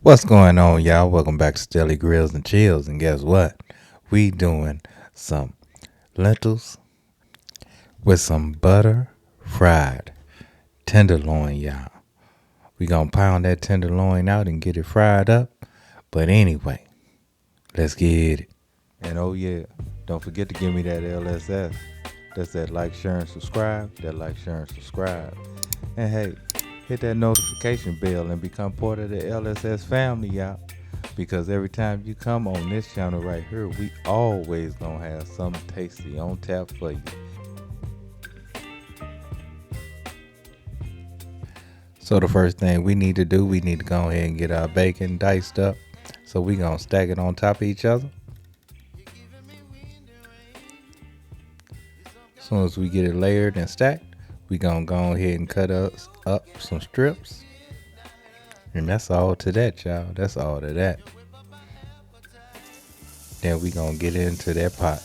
What's going on, y'all? Welcome back to Stelly Grills and Chills. And guess what? We doing some lentils with some butter fried tenderloin, y'all. We gonna pound that tenderloin out and get it fried up. But anyway, let's get it. And oh yeah, don't forget to give me that LSS. That's that like, share, and subscribe. That like, share, and subscribe. And hey, hit that notification bell and become part of the LSS family, y'all. Because every time you come on this channel right here, we always gonna have something tasty on tap for you. So the first thing we need to do, we need to go ahead and get our bacon diced up. So we gonna stack it on top of each other. As soon as we get it layered and stacked, we gonna go ahead and cut us up some strips. And that's all to that, y'all. That's all to that. Then we gonna get into that pot.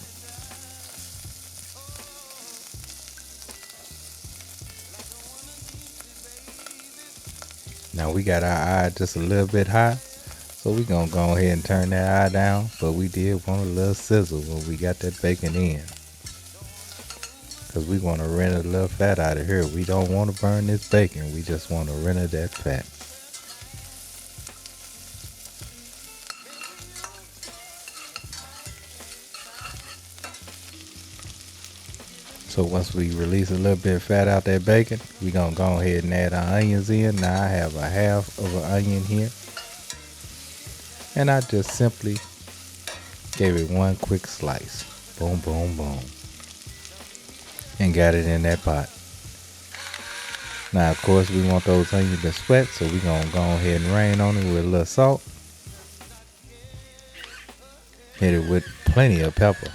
Now we got our eye just a little bit high, so we gonna go ahead and turn that eye down. But we did want a little sizzle when we got that bacon in, cause we want to render a little fat out of here. We don't want to burn this bacon. We just want to render that fat. So once we release a little bit of fat out that bacon, we gonna go ahead and add our onions in. Now I have a half of an onion here, and I just simply gave it one quick slice. Boom, boom, boom. And got it in that pot. Now, of course, we want those onions to sweat, so we're going to go ahead and rain on it with a little salt. Hit it with plenty of pepper.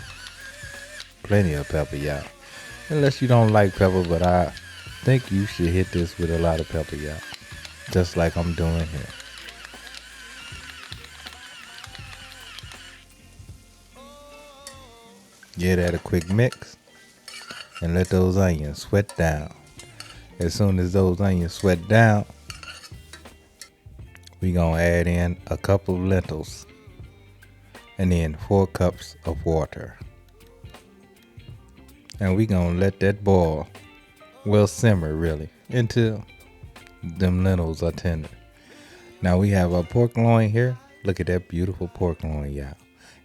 Plenty of pepper, y'all. Unless you don't like pepper, but I think you should hit this with a lot of pepper, y'all. Just like I'm doing here. Give that a quick mix and let those onions sweat down. As soon as those onions sweat down, we gonna add in a cup of lentils and then 4 cups of water. And we gonna let that boil, well, simmer really, until them lentils are tender. Now we have our pork loin here. Look at that beautiful pork loin, y'all.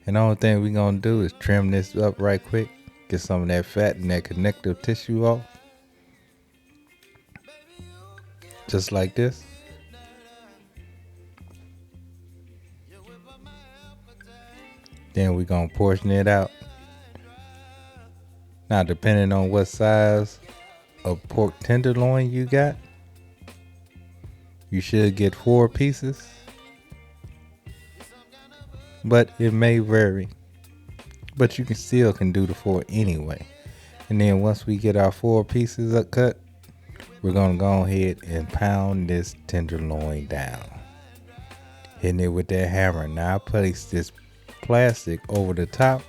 And the only thing we gonna do is trim this up right quick, get some of that fat and that connective tissue off. Just like this. Then we gonna portion it out. Now, depending on what size of pork tenderloin you got, you should get 4 pieces, but it may vary. But you can do the 4 anyway. And then once we get our 4 pieces up cut, we're gonna go ahead and pound this tenderloin down, hitting it with that hammer. Now I place this plastic over the top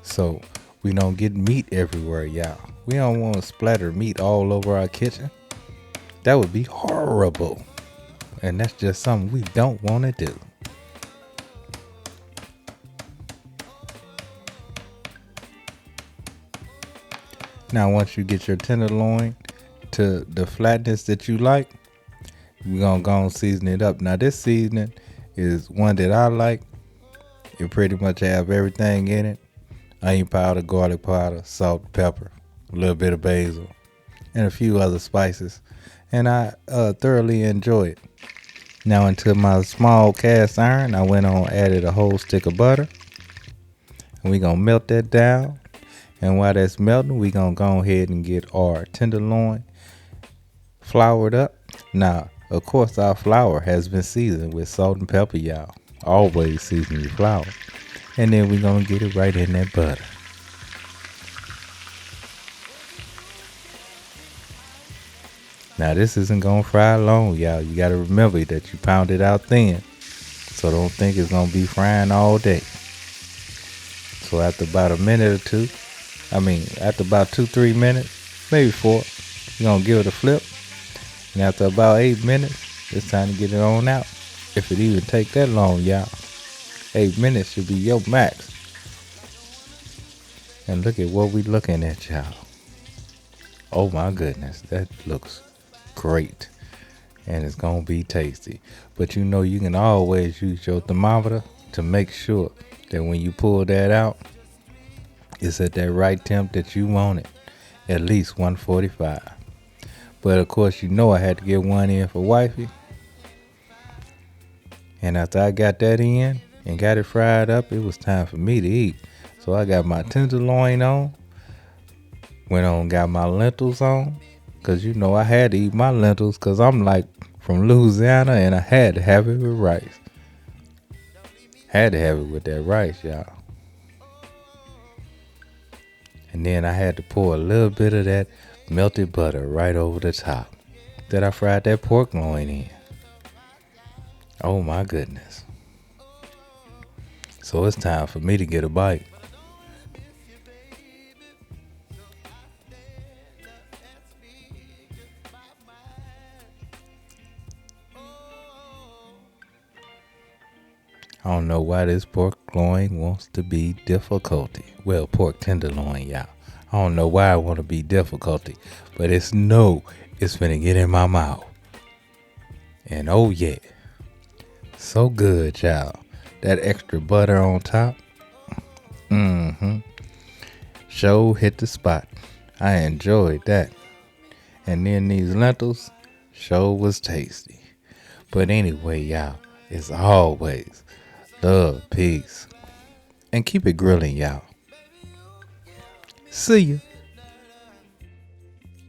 so we don't get meat everywhere, y'all. We don't want to splatter meat all over our kitchen. That would be horrible. And that's just something we don't want to do. Now once you get your tenderloin to the flatness that you like, we're going to go and season it up. Now this seasoning is one that I like. It pretty much have everything in it. Onion powder, garlic powder, salt, pepper, a little bit of basil, and a few other spices. And I thoroughly enjoy it. Now into my small cast iron, I went on added a whole stick of butter. And we're going to melt that down. And while that's melting, we're going to go ahead and get our tenderloin floured up. Now, of course, our flour has been seasoned with salt and pepper, y'all. Always season your flour. And then we're going to get it right in that butter. Now this isn't going to fry long, y'all. You got to remember that you pound it out thin. So don't think it's going to be frying all day. So after about a minute or two, after about 2-3 minutes, maybe 4, you're going to give it a flip. And after about 8 minutes, it's time to get it on out. If it even take that long, y'all. 8 minutes should be your max. And look at what we looking at, y'all. Oh my goodness, that looks great. And it's gonna be tasty. But you know you can always use your thermometer to make sure that when you pull that out, it's at that right temp that you want it. At least 145. But of course you know I had to get one in for wifey. And after I got that in and got it fried up, it was time for me to eat. So I got my tenderloin on. Went on got my lentils on. Because you know I had to eat my lentils because I'm like from Louisiana and I had to have it with rice. Had to have it with that rice, y'all. And then I had to pour a little bit of that melted butter right over the top that I fried that pork loin in. Oh my goodness. So it's time for me to get a bite. I don't know why this pork loin wants to be difficulty. Well, pork tenderloin, y'all. I don't know why I want to be difficulty, but it's finna get in my mouth. And oh yeah, so good, y'all. That extra butter on top. Show hit the spot. I enjoyed that. And then these lentils, show was tasty. But anyway, y'all, as always, love, peace, and keep it grilling, y'all. See ya.